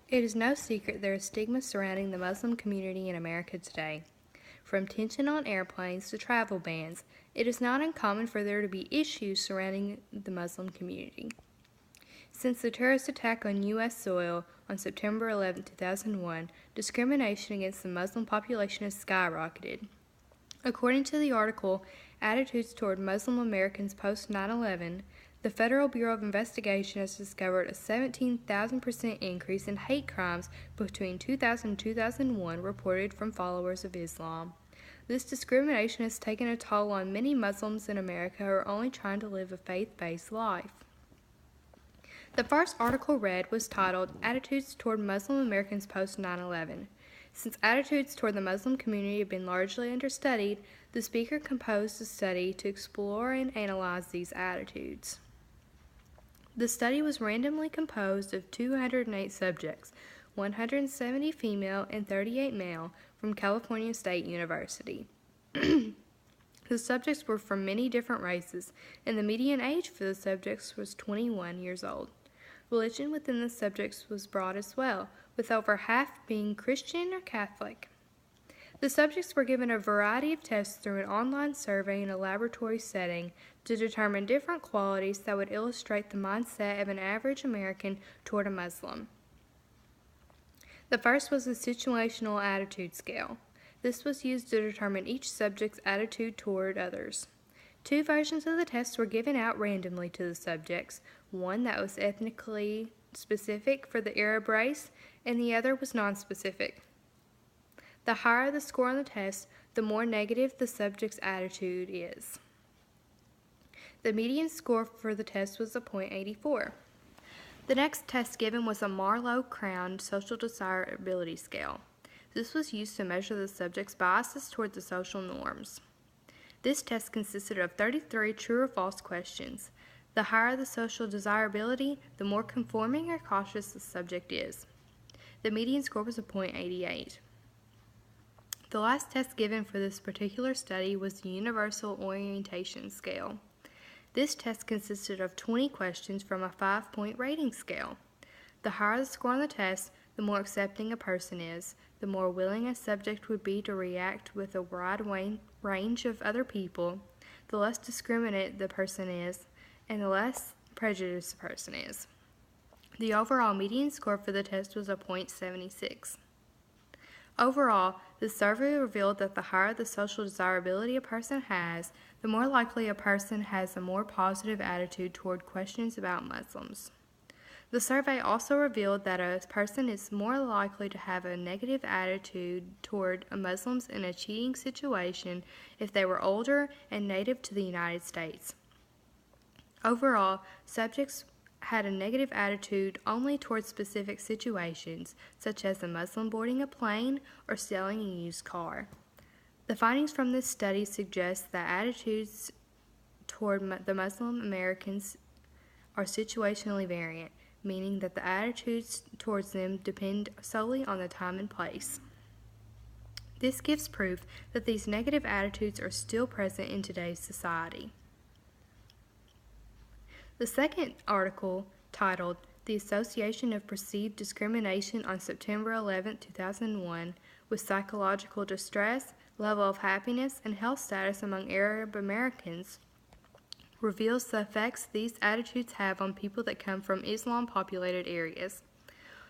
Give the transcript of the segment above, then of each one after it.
It is no secret there is stigma surrounding the Muslim community in America today. From tension on airplanes to travel bans, it is not uncommon for there to be issues surrounding the Muslim community. Since the terrorist attack on U.S. soil on September 11, 2001, discrimination against the Muslim population has skyrocketed. According to the article, Attitudes Toward Muslim Americans Post 9/11, the Federal Bureau of Investigation has discovered a 17,000% increase in hate crimes between 2000 and 2001 reported from followers of Islam. This discrimination has taken a toll on many Muslims in America who are only trying to live a faith-based life. The first article read was titled Attitudes Toward Muslim Americans Post 9/11. Since attitudes toward the Muslim community have been largely understudied, the speaker composed a study to explore and analyze these attitudes. The study was randomly composed of 208 subjects, 170 female and 38 male, from California State University. The subjects were from many different races, and the median age for the subjects was 21 years old. Religion within the subjects was broad as well, with over half being Christian or Catholic. The subjects were given a variety of tests through an online survey in a laboratory setting to determine different qualities that would illustrate the mindset of an average American toward a Muslim. The first was the situational attitude scale. This was used to determine each subject's attitude toward others. Two versions of the test were given out randomly to the subjects, one that was ethnically specific for the Arab race, and the other was non-specific. The higher the score on the test, the more negative the subject's attitude is. The median score for the test was a .84. The next test given was a Marlowe-Crown social desirability scale. This was used to measure the subject's biases toward the social norms. This test consisted of 33 true or false questions. The higher the social desirability, the more conforming or cautious the subject is. The median score was a .88. The last test given for this particular study was the Universal Orientation Scale. This test consisted of 20 questions from a 5-point rating scale. The higher the score on the test, the more accepting a person is, the more willing a subject would be to react with a wide range of other people, the less discriminate the person is, and the less prejudiced the person is. The overall median score for the test was a .76. Overall, the survey revealed that the higher the social desirability a person has, the more likely a person has a more positive attitude toward questions about Muslims. The survey also revealed that a person is more likely to have a negative attitude toward Muslims in a cheating situation if they were older and native to the United States. Overall, subjects had a negative attitude only towards specific situations, such as a Muslim boarding a plane or selling a used car. The findings from this study suggest that attitudes toward the Muslim Americans are situationally variant, meaning that the attitudes towards them depend solely on the time and place. This gives proof that these negative attitudes are still present in today's society. The second article, titled The Association of Perceived Discrimination on September 11, 2001, with Psychological Distress, Level of Happiness, and Health Status Among Arab Americans, reveals the effects these attitudes have on people that come from Islam-populated areas.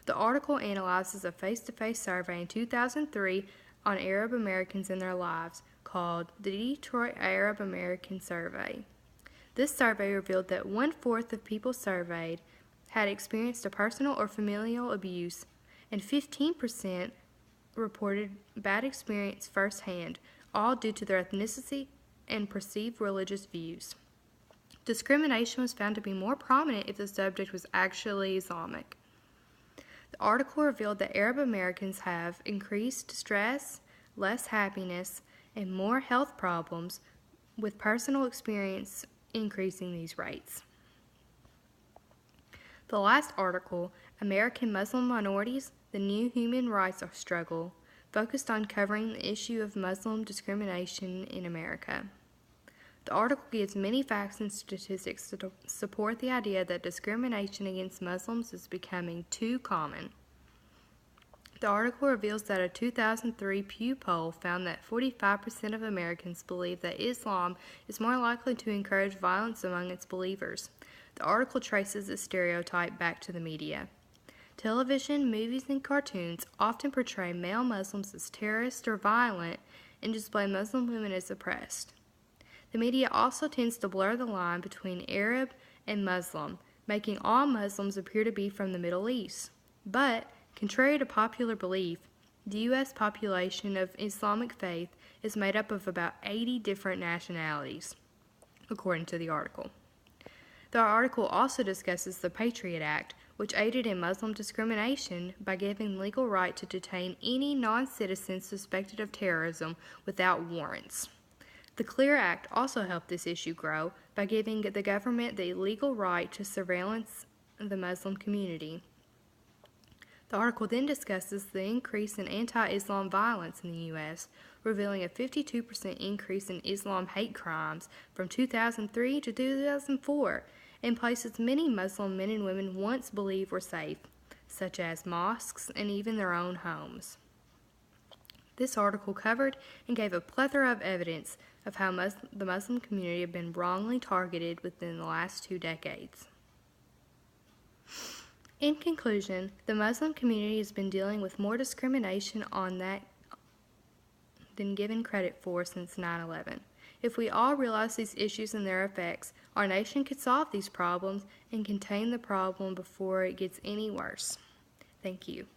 The article analyzes a face-to-face survey in 2003 on Arab Americans and their lives, called the Detroit Arab American Survey. This survey revealed that 1/4 of people surveyed had experienced a personal or familial abuse, and 15% reported bad experience firsthand, all due to their ethnicity and perceived religious views. Discrimination was found to be more prominent if the subject was actually Islamic. The article revealed that Arab Americans have increased stress, less happiness, and more health problems, with personal experience increasing these rates. The last article, American Muslim Minorities, the New Human Rights Struggle, focused on covering the issue of Muslim discrimination in America. The article gives many facts and statistics to support the idea that discrimination against Muslims is becoming too common. The article reveals that a 2003 Pew poll found that 45% of Americans believe that Islam is more likely to encourage violence among its believers. The article traces this stereotype back to the media. Television, movies, and cartoons often portray male Muslims as terrorists or violent and display Muslim women as oppressed. The media also tends to blur the line between Arab and Muslim, making all Muslims appear to be from the Middle East. But, contrary to popular belief, the U.S. population of Islamic faith is made up of about 80 different nationalities, according to the article. The article also discusses the Patriot Act, which aided in Muslim discrimination by giving legal right to detain any non-citizen suspected of terrorism without warrants. The CLEAR Act also helped this issue grow by giving the government the legal right to surveillance the Muslim community. The article then discusses the increase in anti-Islam violence in the U.S., revealing a 52% increase in Islam hate crimes from 2003 to 2004 in places many Muslim men and women once believed were safe, such as mosques and even their own homes. This article covered and gave a plethora of evidence of how the Muslim community had been wrongly targeted within the last 2 decades. In conclusion, the Muslim community has been dealing with more discrimination on that than given credit for since 9/11. If we all realize these issues and their effects, our nation could solve these problems and contain the problem before it gets any worse. Thank you.